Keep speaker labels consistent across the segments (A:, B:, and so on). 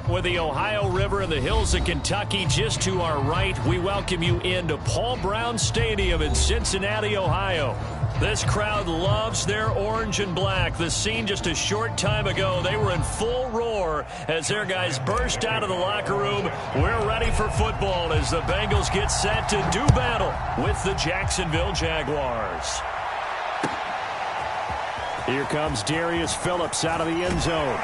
A: With the Ohio River and the hills of Kentucky just to our right, we welcome you into Paul Brown Stadium in Cincinnati, Ohio. This crowd loves their orange and black. The scene just a short time ago, they were in full roar as their guys burst out of the locker room. We're ready for football as the Bengals get set to do battle with the Jacksonville Jaguars. Here comes Darius Phillips out of the end zone.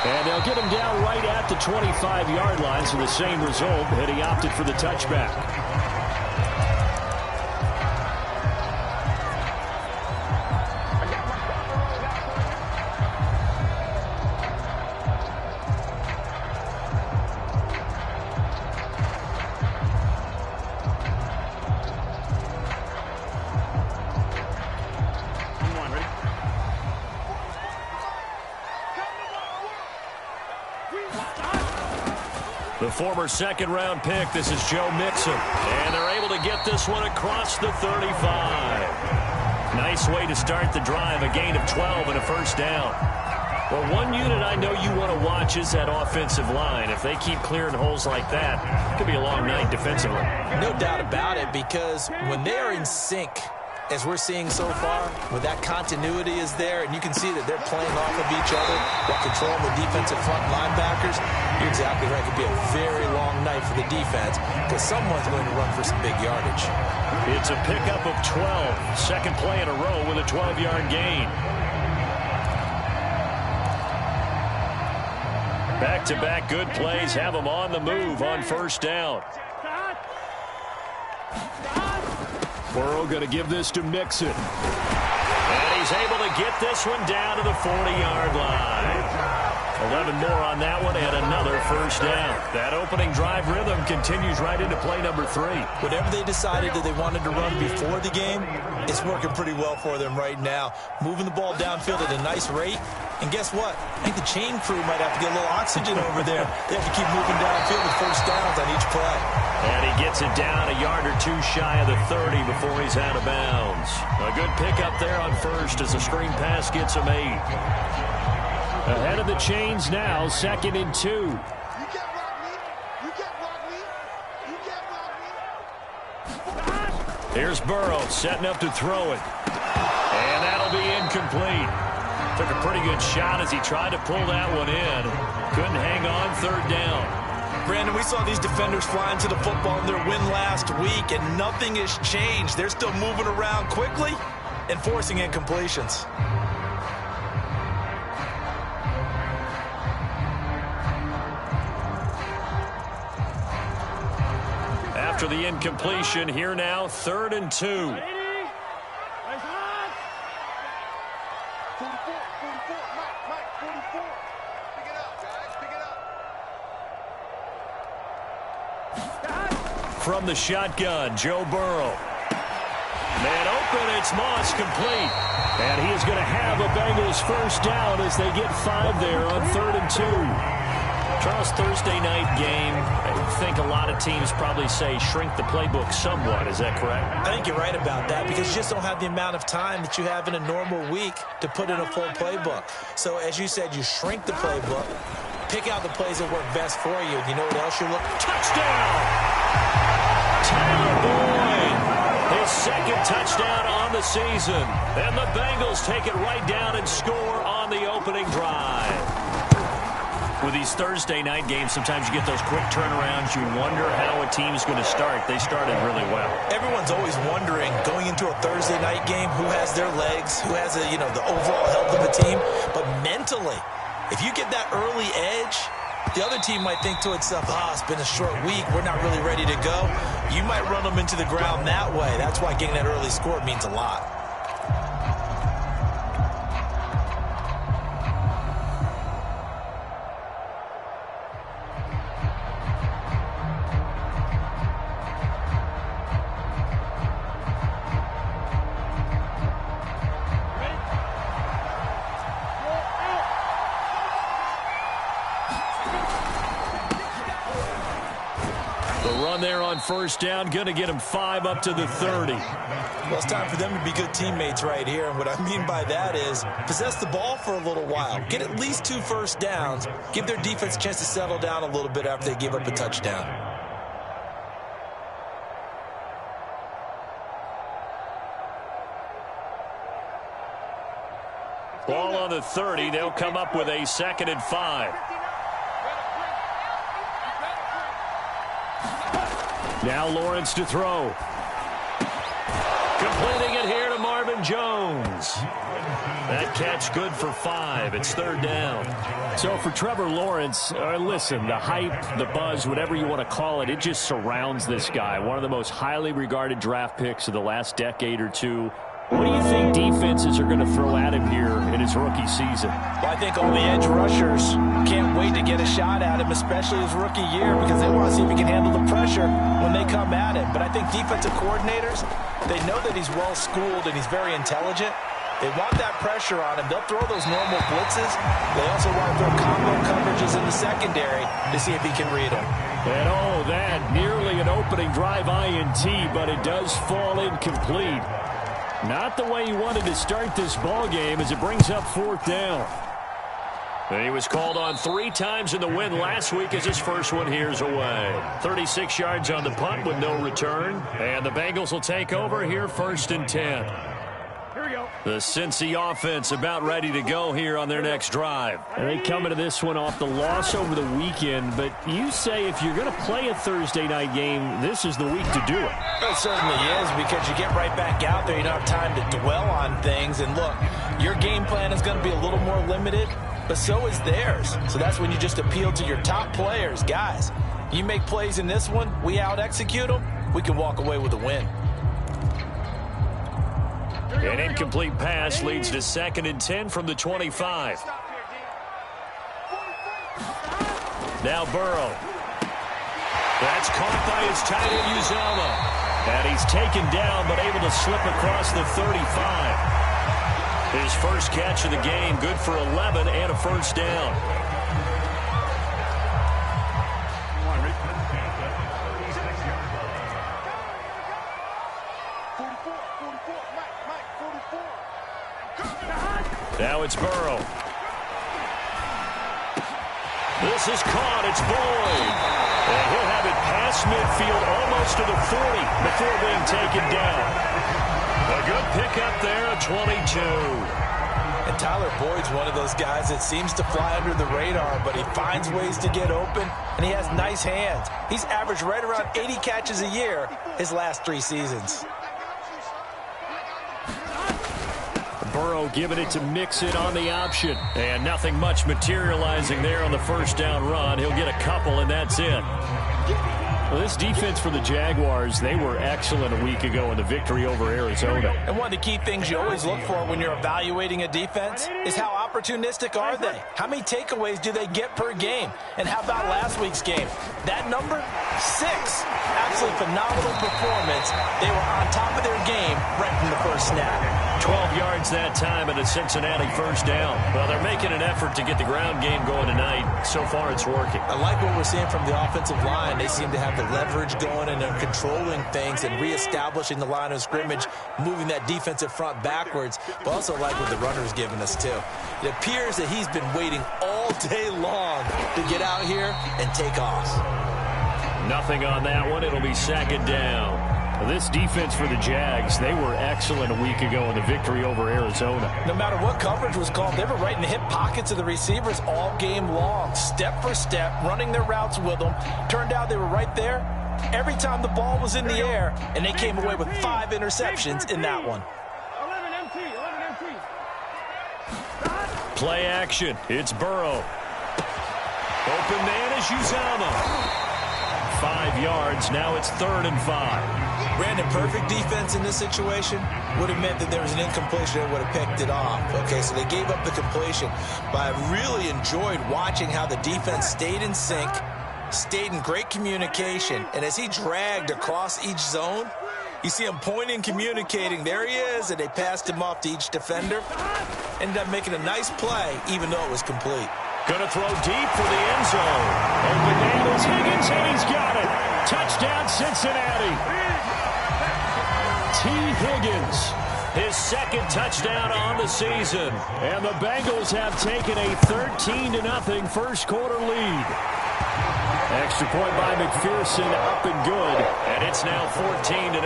A: And they'll get him down right at the 25-yard line, so the same result, but he opted for the touchback. The former second-round pick, this is Joe Mixon. And they're able to get this one across the 35. Nice way to start the drive, a gain of 12 and a first down. Well, one unit I know you want to watch is that offensive line. If they keep clearing holes like that, it could be a long night defensively.
B: No doubt about it, because when they are in sync, as we're seeing so far, when that continuity is there, and you can see that they're playing off of each other while controlling the defensive front linebackers, you're exactly right. It could be a very long night for the defense because someone's going to run for some big yardage.
A: It's a pickup of 12. Second play in a row with a 12-yard gain. Back-to-back good plays have them on the move on first down. Burrow going to give this to Mixon. And he's able to get this one down to the 40-yard line. 11 more on that one and another first down. That opening drive rhythm continues right into play number 3.
B: Whatever they decided that they wanted to run before the game, it's working pretty well for them right now. Moving the ball downfield at a nice rate. And guess what? I think the chain crew might have to get a little oxygen over there. They have to keep moving downfield with first downs on each play.
A: And he gets it down a yard or two shy of the 30 before he's out of bounds. A good pickup there on first as the screen pass gets him 8. Ahead of the chains now, 2nd and 2. Here's Burrow setting up to throw it. And that'll be incomplete. Took a pretty good shot as he tried to pull that one in. Couldn't hang on, 3rd down.
B: Brandon, we saw these defenders flying to the football in their win last week, and nothing has changed. They're still moving around quickly and forcing incompletions.
A: After the incompletion, here now, 3rd and 2. From the shotgun, Joe Burrow. Man open, it's Moss, complete. And he is going to have a Bengals first down as they get 5 there on 3rd and 2. Charles, Thursday night game, I think a lot of teams probably say shrink the playbook somewhat. Is that correct?
B: I think you're right about that because you just don't have the amount of time that you have in a normal week to put in a full playbook. So as you said, you shrink the playbook, pick out the plays that work best for you. You know what else you're looking for?
A: Touchdown! Tyler Boyd, his 2nd touchdown on the season. And the Bengals take it right down and score on the opening drive. With these Thursday night games, sometimes you get those quick turnarounds. You wonder how a team's going to start. They started really well.
B: Everyone's always wondering, going into a Thursday night game, who has their legs, who has the overall health of the team. But mentally, if you get that early edge, the other team might think to itself, it's been a short week. We're not really ready to go. You might run them into the ground that way. That's why getting that early score means a lot.
A: The run there on first down, going to get him 5 up to the 30.
B: Well, it's time for them to be good teammates right here. And what I mean by that is possess the ball for a little while. Get at least 2 first downs. Give their defense a chance to settle down a little bit after they give up a touchdown.
A: Ball on the 30. They'll come up with a 2nd and 5. Now Lawrence to throw. Completing it here to Marvin Jones. That catch good for 5. It's 3rd down. So for Trevor Lawrence, listen, the hype, the buzz, whatever you want to call it, it just surrounds this guy. One of the most highly regarded draft picks of the last decade or two. What do you think defenses are going to throw at him here in his rookie season?
B: Well, I think all the edge rushers can't wait to get a shot at him, especially his rookie year, because they want to see if he can handle the pressure when they come at him. But I think defensive coordinators, they know that he's well-schooled and he's very intelligent. They want that pressure on him. They'll throw those normal blitzes. They also want to throw combo coverages in the secondary to see if he can read them.
A: And that nearly an opening drive INT, but it does fall incomplete. Not the way he wanted to start this ball game as it brings up 4th down. And he was called on 3 times in the win last week as his first one here's away. 36 yards on the punt with no return. And the Bengals will take over here 1st and 10. Here we go. The Cincy offense about ready to go here on their next drive. And they come into this one off the loss over the weekend, but you say if you're going to play a Thursday night game, this is the week to do it.
B: It certainly is, because you get right back out there. You don't have time to dwell on things. And look, your game plan is going to be a little more limited, but so is theirs. So that's when you just appeal to your top players. Guys, you make plays in this one, we out-execute them, we can walk away with a win.
A: An incomplete pass leads to 2nd and 10 from the 25. Now Burrow. That's caught by his tight end Uzomah. And he's taken down but able to slip across the 35. His first catch of the game, good for 11 and a 1st down. Now it's Burrow. This is caught. It's Boyd. And he'll have it past midfield almost to the 40 before being taken down. A good pickup there at 22.
B: And Tyler Boyd's one of those guys that seems to fly under the radar, but he finds ways to get open, and he has nice hands. He's averaged right around 80 catches a year his last 3 seasons.
A: Burrow giving it to Mixon on the option. And nothing much materializing there on the 1st down run. He'll get a couple, and that's it. Well, this defense for the Jaguars, they were excellent a week ago in the victory over Arizona.
B: And one of the key things you always look for when you're evaluating a defense is how opportunistic are they? How many takeaways do they get per game? And how about last week's game? That number? 6. Absolutely phenomenal performance. They were on top of their game right from the first snap.
A: 12 yards that time and a Cincinnati 1st down. Well, they're making an effort to get the ground game going tonight. So far, it's working.
B: I like what we're seeing from the offensive line. They seem to have the leverage going, and they're controlling things and reestablishing the line of scrimmage, moving that defensive front backwards, but also like what the runner's giving us, too. It appears that he's been waiting all day long to get out here and take off.
A: Nothing on that one. It'll be 2nd down. This defense for the Jags, they were excellent a week ago in the victory over Arizona.
B: No matter what coverage was called, they were right in the hip pockets of the receivers all game long, step for step, running their routes with them. Turned out they were right there every time the ball was in the air, and they came away with 5 interceptions in that one.
C: 11 MT.
A: Play action. It's Burrow. Open man is Uzomah. 5 yards. Now it's 3rd and 5.
B: Brandon, perfect defense in this situation would have meant that there was an incompletion that would have picked it off. Okay, so they gave up the completion, but I really enjoyed watching how the defense stayed in sync, stayed in great communication, and as he dragged across each zone, you see him pointing, communicating. There he is, and they passed him off to each defender. Ended up making a nice play, even though it was complete.
A: Going to throw deep for the end zone. Open angles, Higgins, and he's got it. Touchdown, Cincinnati. T. Higgins, his second touchdown on the season. And the Bengals have taken a 13-0 first quarter lead. Extra point by McPherson, up and good. And it's now 14-0.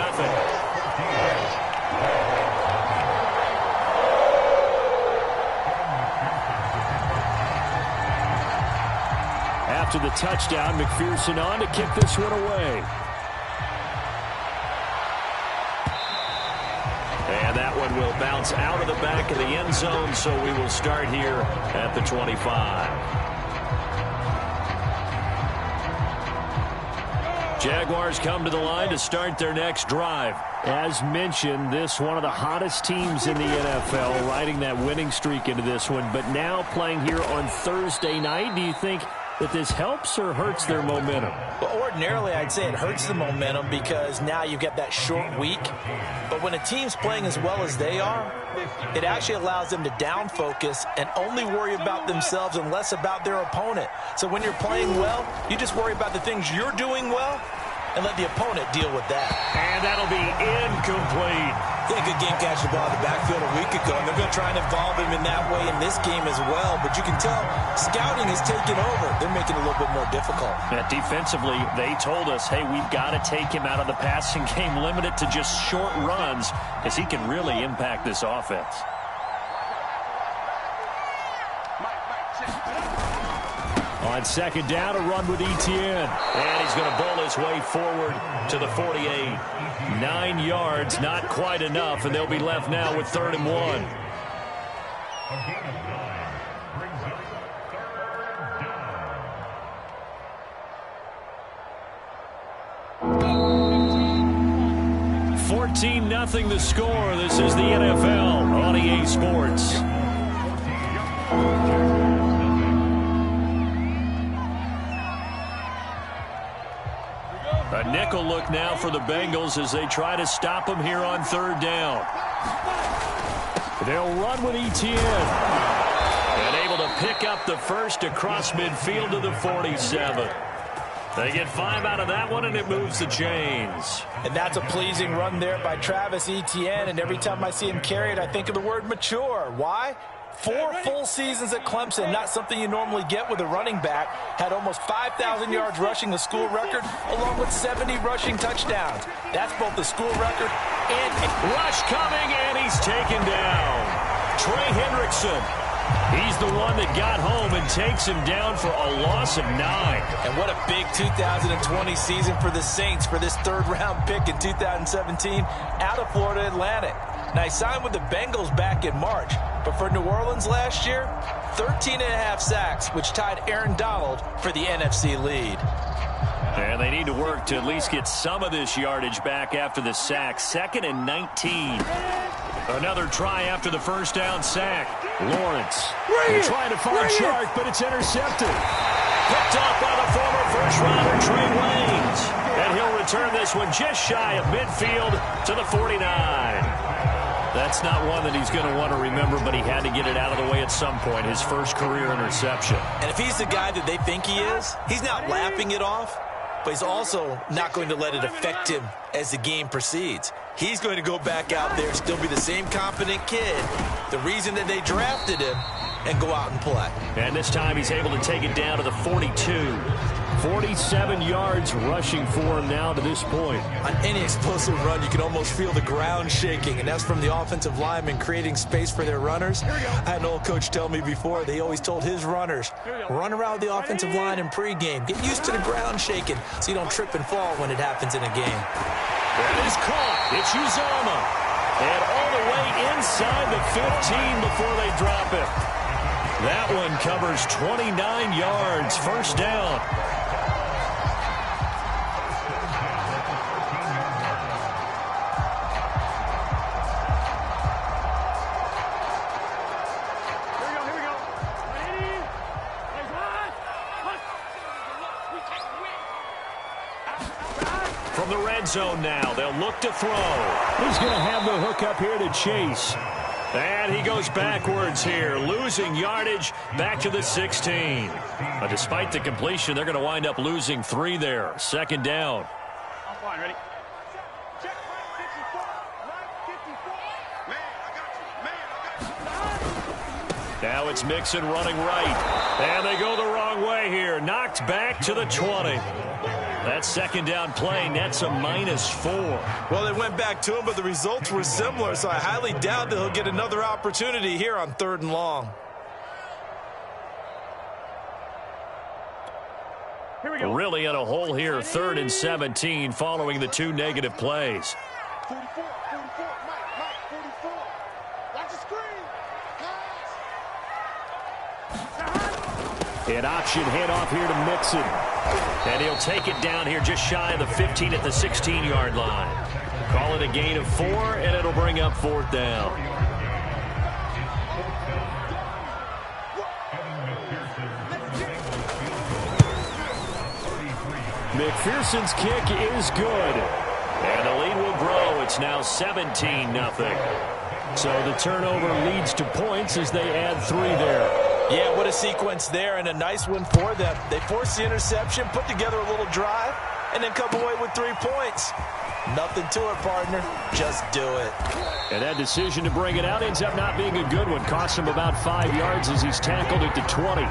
A: After the touchdown, McPherson on to kick this one away. And that one will bounce out of the back of the end zone, so we will start here at the 25. Jaguars come to the line to start their next drive. As mentioned, this one of the hottest teams in the NFL, riding that winning streak into this one, but now playing here on Thursday night. Do you think that this helps or hurts their momentum?
B: Well, ordinarily, I'd say it hurts the momentum because now you get that short week. But when a team's playing as well as they are, it actually allows them to down focus and only worry about themselves and less about their opponent. So when you're playing well, you just worry about the things you're doing well and let the opponent deal with that.
A: And that'll be incomplete.
B: He had a good game catching the ball in the backfield a week ago, and they're going to try and involve him in that way in this game as well. But you can tell scouting is taking over. They're making it a little bit more difficult.
A: Defensively, they told us, hey, we've got to take him out of the passing game, limit it to just short runs, as he can really impact this offense. On second down, a run with Etienne. And he's going to bowl his way forward to the 48. 9 yards, not quite enough, and they'll be left now with 3rd and 1. $14-0 the score. This is the NFL on EA Sports. A nickel look now for the Bengals as they try to stop him here on 3rd down. They'll run with Etienne. And able to pick up the first across midfield to the 47. They get 5 out of that one, and it moves the chains.
B: And that's a pleasing run there by Travis Etienne. And every time I see him carry it, I think of the word mature. Why? 4 full seasons at Clemson, not something you normally get with a running back. Had almost 5,000 yards rushing, the school record, along with 70 rushing touchdowns. That's both the school record and a
A: rush coming, and he's taken down. Trey Hendrickson. He's the one that got home and takes him down for a loss of 9.
B: And what a big 2020 season for the Saints for this 3rd-round pick in 2017 out of Florida Atlantic. Now, he signed with the Bengals back in March, but for New Orleans last year, 13.5 sacks, which tied Aaron Donald for the NFC lead.
A: And they need to work to at least get some of this yardage back after the sack. 2nd and 19. Another try after the first down sack. Lawrence trying to find Chark, but it's intercepted. Picked off by the former first-rounder Trey Waynes. And he'll return this one just shy of midfield to the 49. That's not one that he's going to want to remember, but he had to get it out of the way at some point, his first career interception.
B: And if he's the guy that they think he is, he's not laughing it off, but he's also not going to let it affect him as the game proceeds. He's going to go back out there, still be the same competent kid, the reason that they drafted him, and go out and play.
A: And this time he's able to take it down to the 42. 47 yards rushing for him now to this point.
B: On any explosive run, you can almost feel the ground shaking, and that's from the offensive linemen creating space for their runners. I had an old coach tell me before, they always told his runners, run around the offensive line in pregame. Get used to the ground shaking so you don't trip and fall when it happens in a game.
A: That is caught. It's Uzomah. And all the way inside the 15 before they drop it. That one covers 29 yards. First down. From the red zone now, they'll look to throw. He's going to have the hook up here to Chase. And he goes backwards here, losing yardage back to the 16. Despite the completion, they're going to wind up losing 3 there. Second down.
C: I'm fine, ready? Check right 54. Right 54. Man, I got you.
A: Now it's Mixon running right. And they go the wrong way here. Knocked back to the 20. That second down play nets a -4.
B: Well, they went back to him, but the results were similar, so I highly doubt that he'll get another opportunity here on 3rd and long.
C: Here we go.
A: Really in a hole here, 3rd and 17 following the 2 negative plays.
C: 44, 44, Mike, 44. Watch the screen. Pass.
A: An option handoff here to Mixon. And he'll take it down here just shy of the 15 at the 16-yard line. Call it a gain of 4, and it'll bring up 4th down. McPherson's kick is good. And the lead will grow. It's now 17-0. So the turnover leads to points as they add 3 there.
B: Yeah, what a sequence there, and a nice one for them. They forced the interception, put together a little drive, and then come away with 3 points. Nothing to it, partner. Just do it.
A: And that decision to bring it out ends up not being a good one. Costs him about 5 yards as he's tackled at the 20.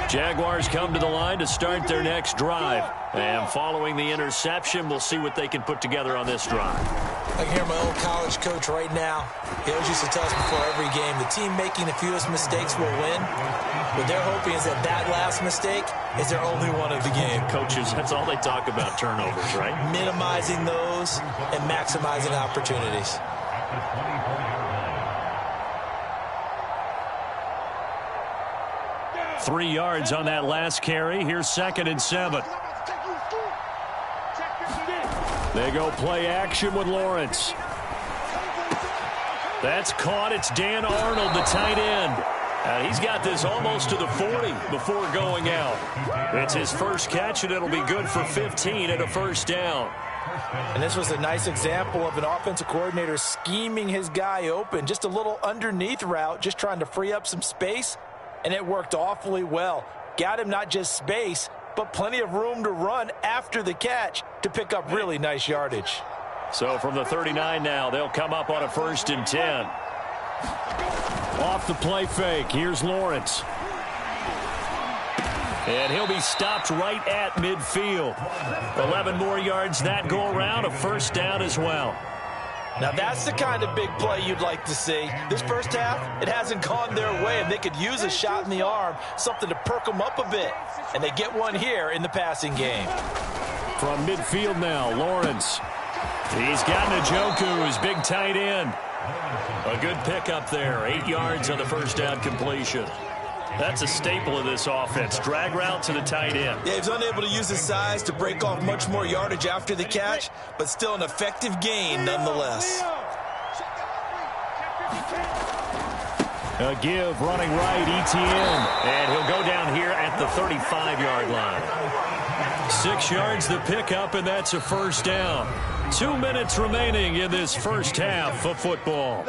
A: Jaguars come to the line to start their next drive. And following the interception, we'll see what they can put together on this drive.
B: I can hear my old college coach right now. He always used to tell us before every game, the team making the fewest mistakes will win. What they're hoping is that that last mistake is their only one of the game.
A: Coaches, that's all they talk about, turnovers, right?
B: Minimizing those and maximizing opportunities.
A: 3 yards on that last carry. Here's 2nd and 7. They go play action with Lawrence. That's caught. It's Dan Arnold, the tight end. He's got this almost to the 40 before going out. It's his first catch, and it'll be good for 15 and a 1st down.
B: And this was a nice example of an offensive coordinator scheming his guy open. Just a little underneath route, just trying to free up some space. And it worked awfully well. Got him not just space, but plenty of room to run after the catch to pick up really nice yardage.
A: So from the 39 now, they'll come up on a 1st and 10. Off the play fake, here's Lawrence. And he'll be stopped right at midfield. 11 more yards that go around, a 1st down as well.
B: Now that's the kind of big play you'd like to see. This first half, it hasn't gone their way, and they could use a shot in the arm, something to perk them up a bit. And they get one here in the passing game.
A: From midfield now, Lawrence. He's got Njoku, his big tight end. A good pickup there, 8 yards on the 1st down completion. That's a staple of this offense. Drag route to the tight end.
B: Yeah, he's unable to use his size to break off much more yardage after the catch, but still an effective gain nonetheless.
A: A give running right, ETN. And he'll go down here at the 35-yard line. 6 yards the pickup, and that's a 1st down. 2 minutes remaining in this first half of football.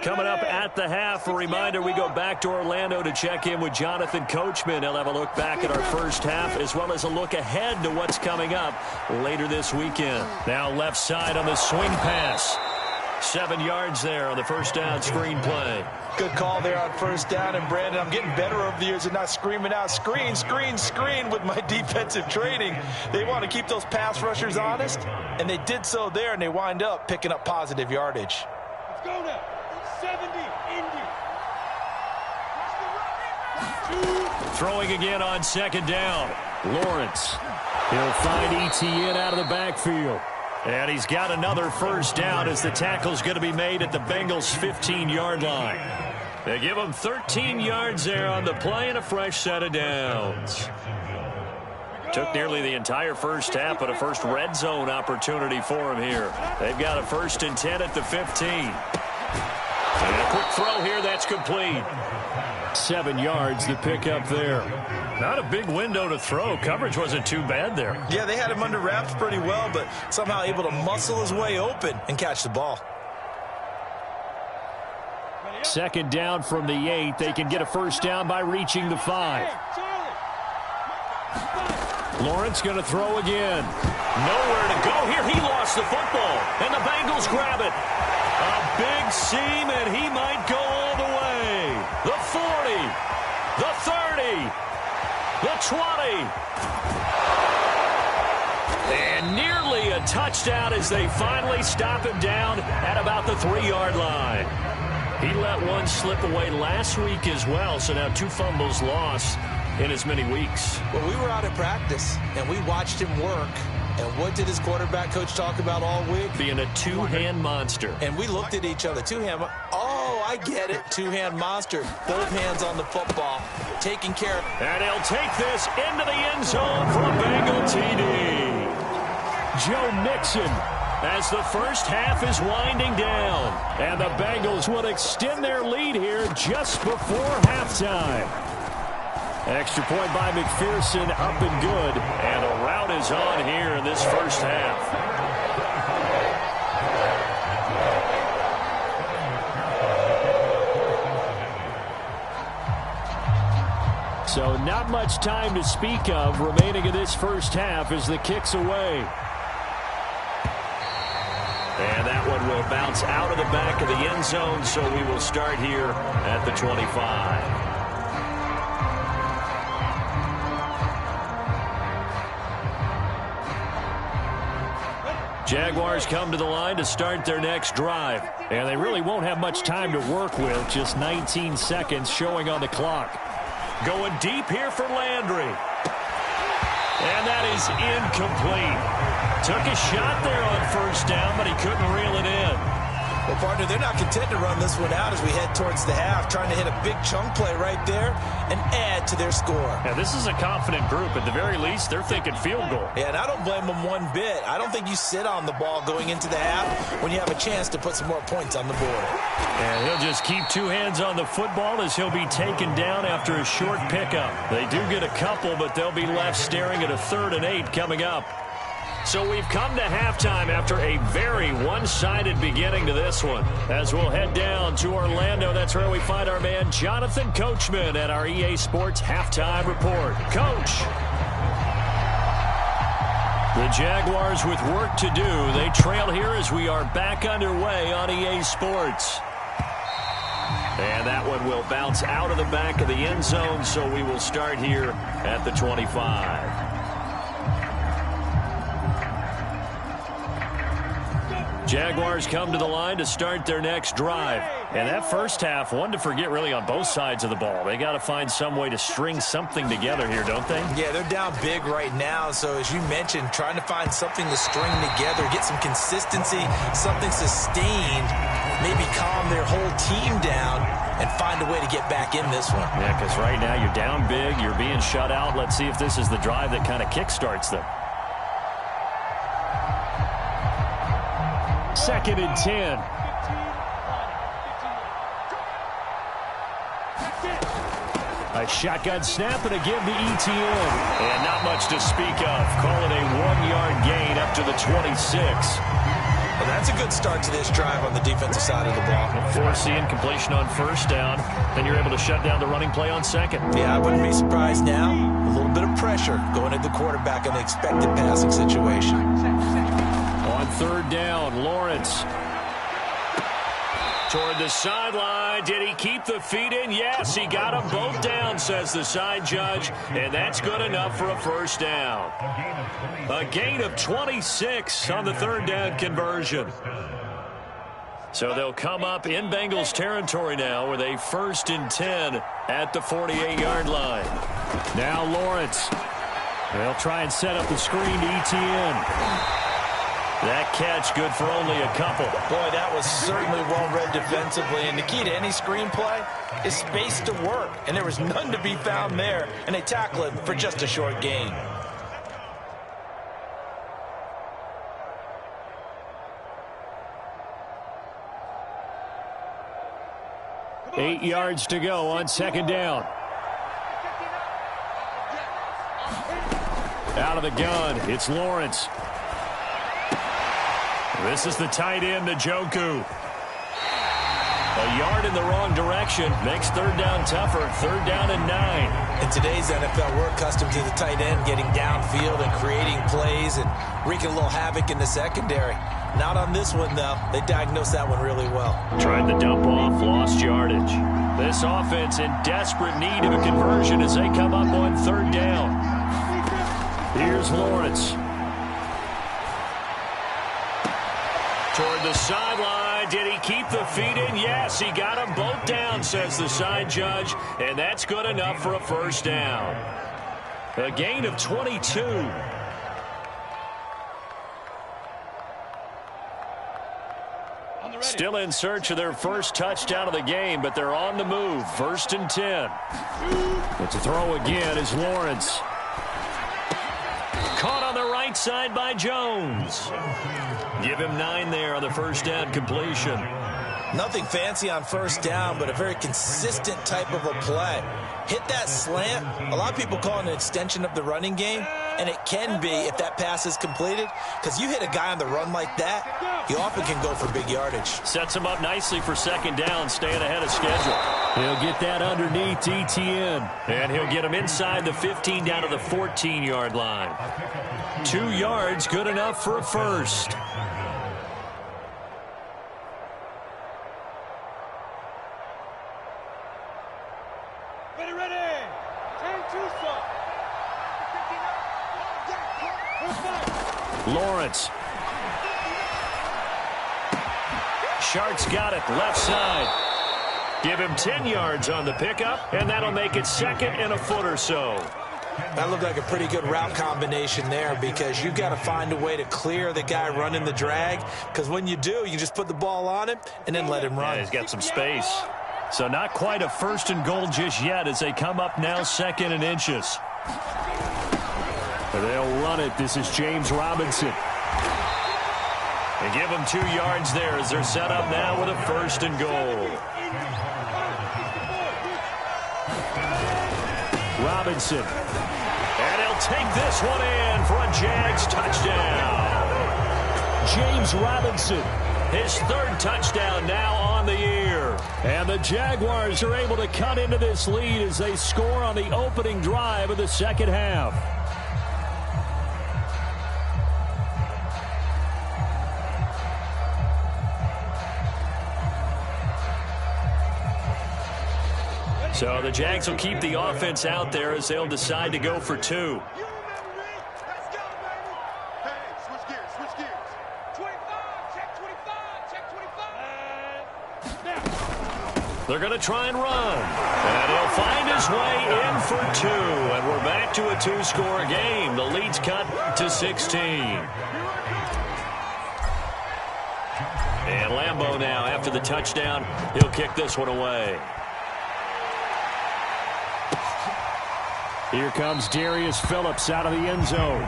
A: Coming up at the half, a reminder, we go back to Orlando to check in with Jonathan Coachman. He'll have a look back at our first half as well as a look ahead to what's coming up later this weekend. Now left side on the swing pass. 7 yards there on the 1st down screen play.
B: Good call there on 1st down, and Brandon, I'm getting better over the years at not screaming out screen, screen, screen with my defensive training. They want to keep those pass rushers honest, and they did so there, and they wind up picking up positive yardage.
C: Let's go now. 70, Indy.
A: Throwing again on 2nd down. Lawrence. He'll find ETN out of the backfield. And he's got another 1st down as the tackle's going to be made at the Bengals' 15-yard line. They give him 13 yards there on the play and a fresh set of downs. Took nearly the entire first half, but a first red zone opportunity for him here. They've got a 1st and 10 at the 15. And a quick throw here, that's complete. 7 yards to pick up there. Not a big window to throw. Coverage wasn't too bad there.
B: Yeah, they had him under wraps pretty well, but somehow able to muscle his way open and catch the ball.
A: 2nd down from the 8. They can get a 1st down by reaching the 5. Lawrence going to throw again. Nowhere to go here. He lost the football, and the Bengals grab it. A big seam, and he might go all the way. The 40, the 30, the 20. And nearly a touchdown as they finally stop him down at about the 3-yard line. He let one slip away last week as well, so now 2 fumbles lost in as many weeks.
B: Well, we were out at practice, and we watched him work. And what did his quarterback coach talk about all week?
A: Being a 2-hand monster.
B: And we looked at each other. 2-hand. Oh, I get it. 2-hand monster. Both hands on the football. Taking care of.
A: And he'll take this into the end zone for a Bengal TD. Joe Mixon as the first half is winding down. And the Bengals will extend their lead here just before halftime. Extra point by McPherson, up and good. And a rout is on here in this first half. So not much time to speak of remaining in this first half as the kick's away. And that one will bounce out of the back of the end zone, so we will start here at the 25. Jaguars come to the line to start their next drive. And they really won't have much time to work with. Just 19 seconds showing on the clock. Going deep here for Landry. And that is incomplete. Took a shot there on 1st down, but he couldn't reel it in.
B: Well, partner, they're not content to run this one out as we head towards the half, trying to hit a big chunk play right there and add to their score.
A: Yeah, this is a confident group. At the very least, they're thinking field goal.
B: Yeah, and I don't blame them one bit. I don't think you sit on the ball going into the half when you have a chance to put some more points on the board.
A: And he'll just keep 2 hands on the football as he'll be taken down after a short pickup. They do get a couple, but they'll be left staring at a 3rd and 8 coming up. So we've come to halftime after a very one-sided beginning to this one. As we'll head down to Orlando, that's where we find our man Jonathan Coachman at our EA Sports Halftime Report. Coach! The Jaguars with work to do. They trail here as we are back underway on EA Sports. And that one will bounce out of the back of the end zone, so we will start here at the 25. Jaguars come to the line to start their next drive. And that first half, one to forget really on both sides of the ball. They got to find some way to string something together here, don't they?
B: Yeah, they're down big right now. So as you mentioned, trying to find something to string together, get some consistency, something sustained, maybe calm their whole team down and find a way to get back in this one.
A: Yeah, because right now you're down big, you're being shut out. Let's see if this is the drive that kind of kickstarts them. 2nd and 10. A shotgun snap and a give to ETN. And not much to speak of. Call it a 1-yard gain up to the 26.
B: Well, that's a good start to this drive on the defensive side of the ball.
A: Forcing completion on 1st down. Then you're able to shut down the running play on 2nd.
B: Yeah, I wouldn't be surprised now. A little bit of pressure going at the quarterback in the expected passing situation.
A: On 3rd down, Lawrence. Toward the sideline. Did he keep the feet in? Yes, he got them both down, says the side judge. And that's good enough for a 1st down. A gain of 26 on the 3rd down conversion. So they'll come up in Bengals territory now with a 1st and 10 at the 48-yard line. Now Lawrence. They'll try and set up the screen to ETN. That catch good for only a couple.
B: Boy, that was certainly well-read defensively. And the key to any screenplay is space to work. And there was none to be found there. And they tackle it for just a short gain.
A: 8 yards to go on second down. Out of the gun, it's Lawrence. This is the tight end, Njoku. A yard in the wrong direction makes third down tougher. Third down and 9.
B: In today's NFL, we're accustomed to the tight end getting downfield and creating plays and wreaking a little havoc in the secondary. Not on this one, though. They diagnosed that one really well.
A: Tried to dump off, lost yardage. This offense in desperate need of a conversion as they come up on third down. Here's Lawrence. Toward the sideline. Did he keep the feet in? Yes, he got them both down, says the side judge. And that's good enough for a first down. A gain of 22. Still in search of their first touchdown of the game, but they're on the move. First and 10. But to throw again is Lawrence. Caught on the right side by Jones. Give him 9 there on the first down completion.
B: Nothing fancy on first down, but a very consistent type of a play. Hit that slant. A lot of people call it an extension of the running game, and it can be if that pass is completed, because you hit a guy on the run like that, he often can go for big yardage.
A: Sets him up nicely for second down, staying ahead of schedule. He'll get that underneath ETN, and he'll get him inside the 15 down to the 14-yard line. 2 yards, good enough for a first. Lawrence. Shark's got it, left side. Give him 10 yards on the pickup, and that'll make it second and a foot or so.
B: That looked like a pretty good route combination there, because you've got to find a way to clear the guy running the drag, because when you do, you just put the ball on him and then let him run.
A: Yeah, he's got some space. So not quite a first and goal just yet as they come up now second and inches. They'll run it. This is James Robinson. They give him 2 yards there as they're set up now with a first and goal. Robinson. And he'll take this one in for a Jags touchdown. James Robinson, his third touchdown now on the year. And the Jaguars are able to cut into this lead as they score on the opening drive of the second half. So the Jags will keep the offense out there as they'll decide to go for 2. They're going to try and run. And he'll find his way in for 2. And we're back to a 2-score game. The lead's cut to 16. And Lambeau now, after the touchdown, he'll kick this one away. Here comes Darius Phillips out of the end zone.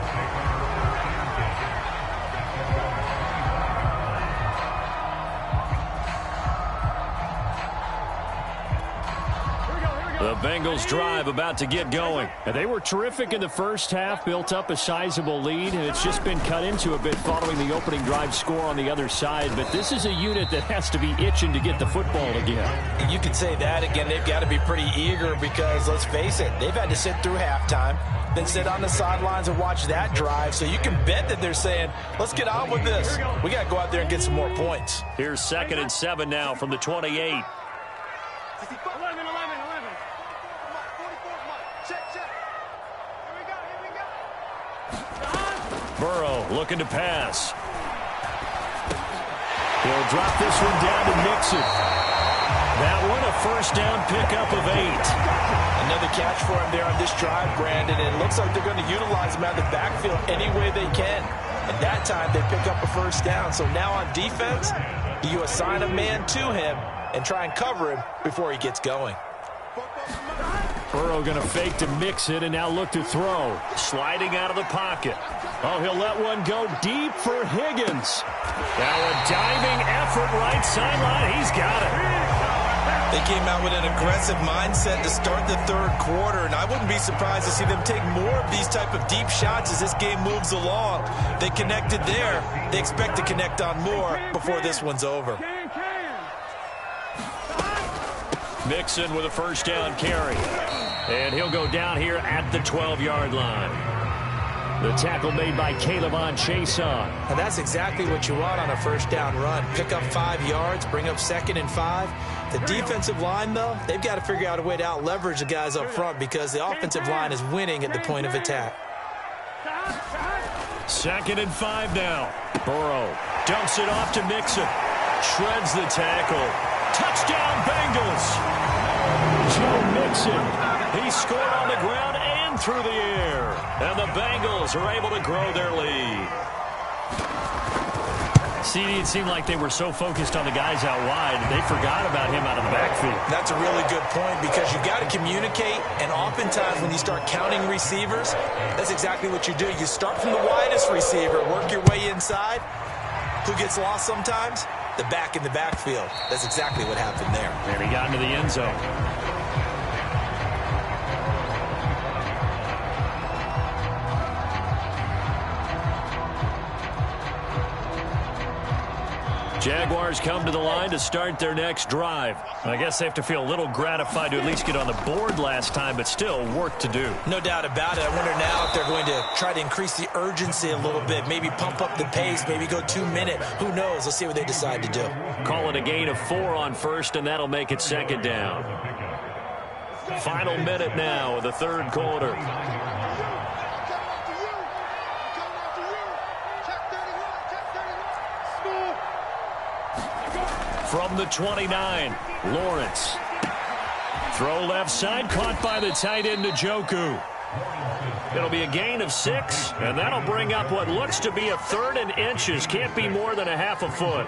A: The Bengals drive about to get going. And they were terrific in the first half, built up a sizable lead, and it's just been cut into a bit following the opening drive score on the other side. But this is a unit that has to be itching to get the football again.
B: You can say that again. They've got to be pretty eager because, let's face it, they've had to sit through halftime, then sit on the sidelines and watch that drive. So you can bet that they're saying, let's get on with this. We got to go out there and get some more points.
A: Here's 2nd and 7 now from the 28. Burrow looking to pass. He'll drop this one down to Mixon. That one a first down pickup of 8.
B: Another catch for him there on this drive, Brandon. It looks like they're going to utilize him out of the backfield any way they can. At that time, they pick up a first down. So now on defense, you assign a man to him and try and cover him before he gets going.
A: Burrow going to fake to Mixon and now look to throw. Sliding out of the pocket. Oh, he'll let one go deep for Higgins. Now a diving effort right sideline. He's got it.
B: They came out with an aggressive mindset to start the third quarter, and I wouldn't be surprised to see them take more of these type of deep shots as this game moves along. They connected there. They expect to connect on more before this one's over.
A: Mixon with a first down carry. And he'll go down here at the 12-yard line. The tackle made by Calebon Chason.
B: And that's exactly what you want on a first down run. Pick up 5 yards, bring up 2nd and 5. The defensive line, though, they've got to figure out a way to out-leverage the guys up front because the offensive line is winning at the point of attack.
A: 2nd and 5 now. Burrow dumps it off to Mixon. Shreds the tackle. Touchdown, Bengals. Joe Mixon. He scored on the ground and through the air. And the Bengals are able to grow their lead. CD, it seemed like they were so focused on the guys out wide, they forgot about him out of the backfield.
B: That's a really good point because you've got to communicate, and oftentimes when you start counting receivers, that's exactly what you do. You start from the widest receiver, work your way inside. Who gets lost sometimes? The back in the backfield. That's exactly what happened there.
A: And he got into the end zone. Jaguars come to the line to start their next drive. I guess they have to feel a little gratified to at least get on the board last time, but still work to do.
B: No doubt about it. I wonder now if they're going to try to increase the urgency a little bit, maybe pump up the pace, maybe go 2 minute. Who knows? Let's see what they decide to do.
A: Call it a gain of 4 on first, and that'll make it 2nd down. Final minute now of the third quarter. From the 29, Lawrence. Throw left side, caught by the tight end, Njoku. It'll be a gain of 6, and that'll bring up what looks to be a 3rd and inches. Can't be more than a half a foot.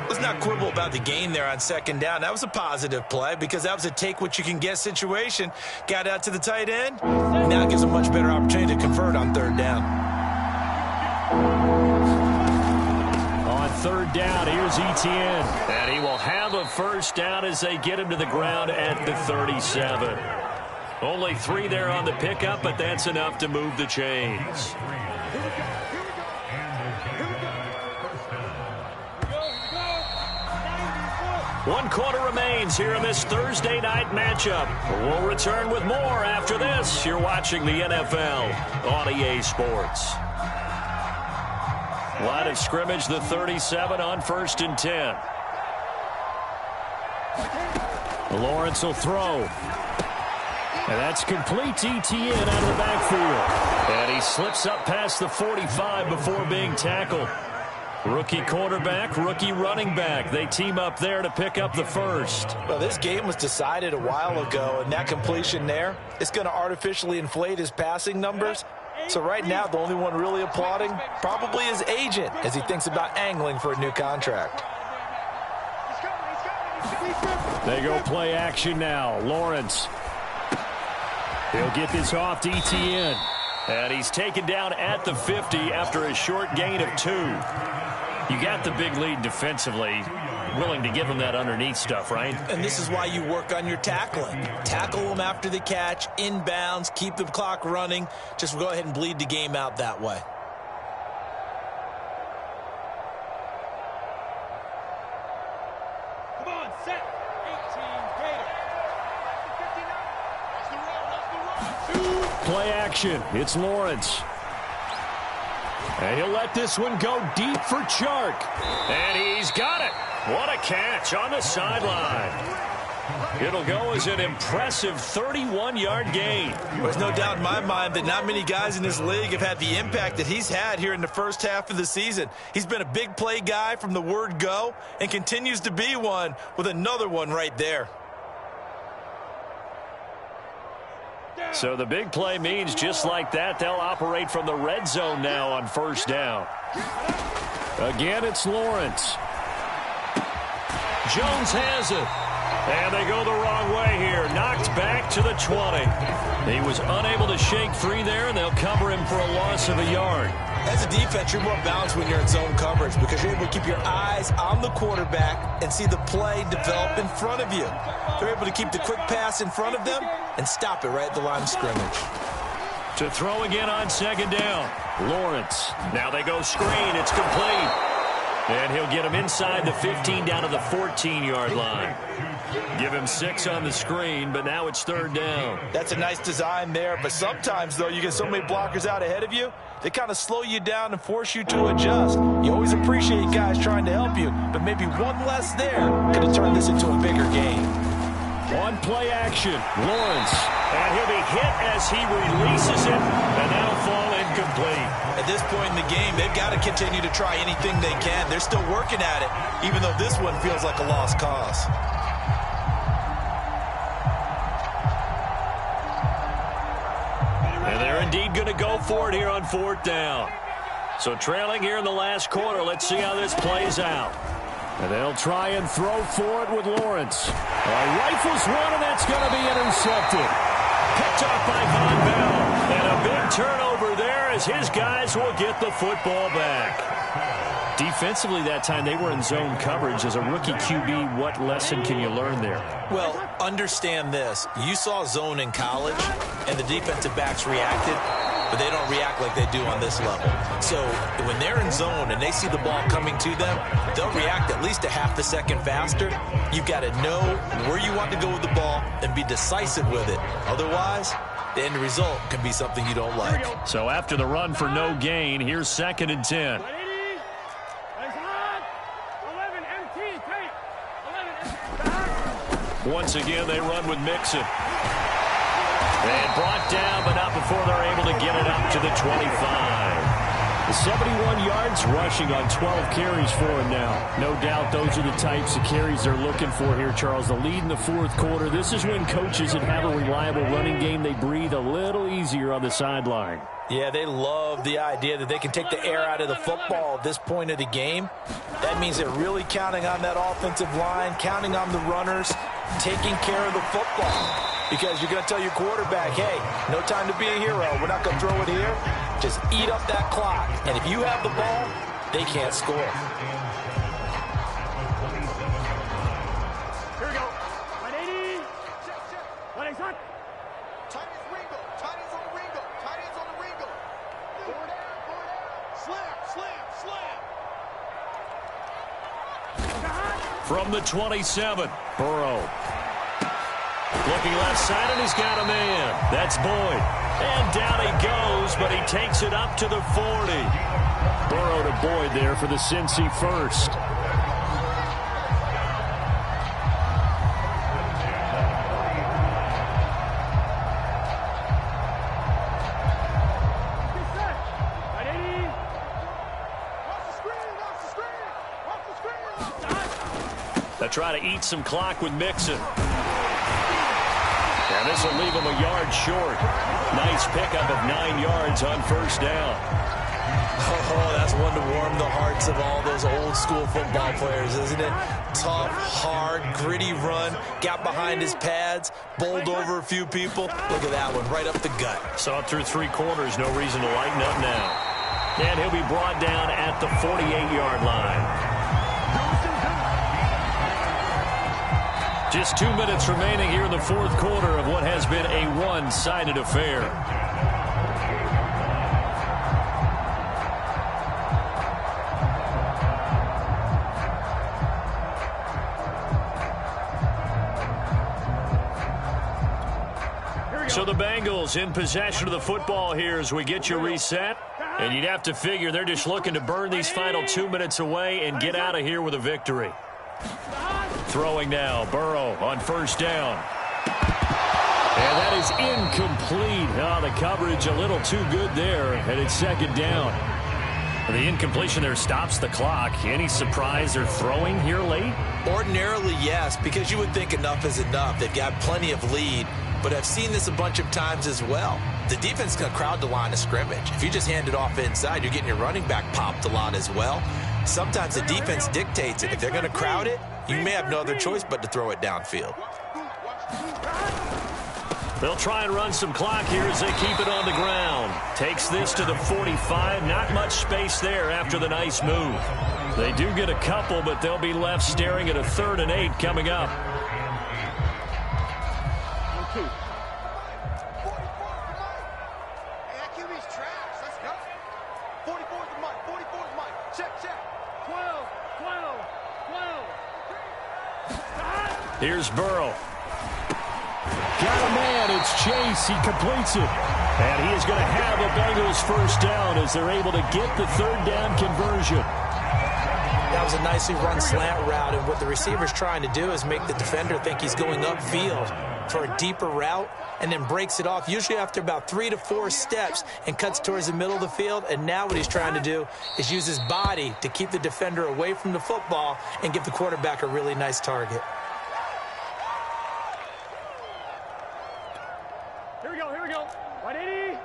B: Let's not quibble about the gain there on 2nd down. That was a positive play because that was a take-what-you-can-get situation. Got out to the tight end. Now it gives a much better opportunity to convert on 3rd down.
A: 3rd down, here's Etienne. And he will have a first down as they get him to the ground at the 37. Only 3 there on the pickup, but that's enough to move the chains. One quarter remains here in this Thursday night matchup. We'll return with more after this. You're watching the NFL on EA Sports. Line of scrimmage, the 37 on 1st and 10. Lawrence will throw. And that's complete to Etienne out of the backfield. And he slips up past the 45 before being tackled. Rookie quarterback, rookie running back. They team up there to pick up the first.
B: Well, this game was decided a while ago, and that completion there, it's going to artificially inflate his passing numbers. So right now, the only one really applauding probably his agent as he thinks about angling for a new contract.
A: They go play action now. Lawrence. He'll get this off to Etienne. And he's taken down at the 50 after a short gain of 2. You got the big lead defensively. Willing to give him that underneath stuff, right?
B: And this is why you work on your tackling. Tackle them after the catch, inbounds, keep the clock running. Just go ahead and bleed the game out that way.
C: Come on, set. 18, Gator.
A: Play action. It's Lawrence. And he'll let this one go deep for Chark. And he's got it. What a catch on the sideline. It'll go as an impressive 31-yard gain.
B: There's no doubt in my mind that not many guys in this league have had the impact that he's had here in the first half of the season. He's been a big play guy from the word go and continues to be one with another one right there.
A: So the big play means just like that, they'll operate from the red zone now on 1st down. Again, it's Lawrence. Jones has it. And they go the wrong way here. Knocked back to the 20. He was unable to shake free there, and they'll cover him for a loss of a yard.
B: As a defense, you're more balanced when you're in zone coverage because you're able to keep your eyes on the quarterback and see the play develop in front of you. They're able to keep the quick pass in front of them and stop it right at the line of scrimmage.
A: To throw again on second down. Lawrence. Now they go screen. It's complete. And he'll get him inside the 15 down to the 14-yard line. Give him 6 on the screen, but now it's third down.
B: That's a nice design there, but sometimes, though, you get so many blockers out ahead of you, they kind of slow you down and force you to adjust. You always appreciate guys trying to help you, but maybe one less there could have turned this into a bigger game.
A: On play action, Lawrence. And he'll be hit as he releases it, and that'll fall incomplete.
B: At this point in the game, they've got to continue to try anything they can. They're still working at it, even though this one feels like a lost cause.
A: And they're indeed going to go for it here on fourth down. So trailing here in the last quarter, let's see how this plays out. And they'll try and throw for it with Lawrence. Rifles one, and that's going to be intercepted. Picked off by Von Bell. And a big turnover there as his guys will get the football back. Defensively that time, they were in zone coverage. As a rookie QB, what lesson can you learn there?
B: Well, understand this. You saw zone in college, and the defensive backs reacted, but they don't react like they do on this level. So when they're in zone and they see the ball coming to them, they'll react at least a half a second faster. You've got to know where you want to go with the ball and be decisive with it. Otherwise, the end result can be something you don't like.
A: So after the run for no gain, here's 2nd and 10. Once again, they run with Mixon. And brought down, but not before they're able to get it up to the 25. 71 yards rushing on 12 carries for him now. No doubt those are the types of carries they're looking for here, Charles. The lead in the fourth quarter. This is when coaches that have a reliable running game, they breathe a little easier on the sideline.
B: Yeah, they love the idea that they can take the air out of the football at this point of the game. That means they're really counting on that offensive line, counting on the runners, taking care of the football. Because you're going to tell your quarterback, hey, no time to be a hero. We're not going to throw it here. Just eat up that clock. And if you have the ball, they can't score.
C: Here we go. 180. What is that?
D: Tight ends Ringo. Tight ends on the Ringo. Tight ends on the Ringo. Four down. Slam, slam, slam.
A: From the 27, Burrow. Looking left side, and he's got a man. That's Boyd. And down he goes, but he takes it up to the 40. Burrow to Boyd there for the Cincy first. They try to eat some clock with Mixon. And this will leave him a yard short. Nice pickup of 9 yards on first down.
B: Oh, that's one to warm the hearts of all those old school football players, isn't it? Tough, hard, gritty run. Got behind his pads, bowled over a few people. Look at that one, right up the gut.
A: Saw it through 3 quarters. No reason to lighten up now. And he'll be brought down at the 48-yard line. Just 2 minutes remaining here in the fourth quarter of what has been a one-sided affair. So the Bengals in possession of the football here as we get you reset. And you'd have to figure they're just looking to burn these final 2 minutes away and get out of here with a victory. Throwing now, Burrow on first down. And that is incomplete. Oh, the coverage a little too good there, and it's second down. The incompletion there stops the clock. Any surprise they're throwing here late?
B: Ordinarily, yes, because you would think enough is enough. They've got plenty of lead, but I've seen this a bunch of times as well. The defense is going to crowd the line of scrimmage. If you just hand it off inside, you're getting your running back popped a lot as well. Sometimes the defense dictates it. If they're going to crowd it, you may have no other choice but to throw it downfield.
A: They'll try and run some clock here as they keep it on the ground. Takes this to the 45. Not much space there after the nice move. They do get a couple, but they'll be left staring at a 3rd and 8 coming up.
C: 1-2.
D: 44 for Mike. Hey, that QB's trash. Let's go. 44 for Mike. 44 for Mike. Check, check.
C: 12.
A: Here's Burrow.
E: Got a man. It's Chase. He completes it.
A: And he is going to have a Bengals first down as they're able to get the 3rd down conversion.
B: That was a nicely run slant route, and what the receiver's trying to do is make the defender think he's going upfield for a deeper route and then breaks it off, usually after about 3 to 4 steps, and cuts towards the middle of the field. And now what he's trying to do is use his body to keep the defender away from the football and give the quarterback a really nice target.
C: Here we go. 180.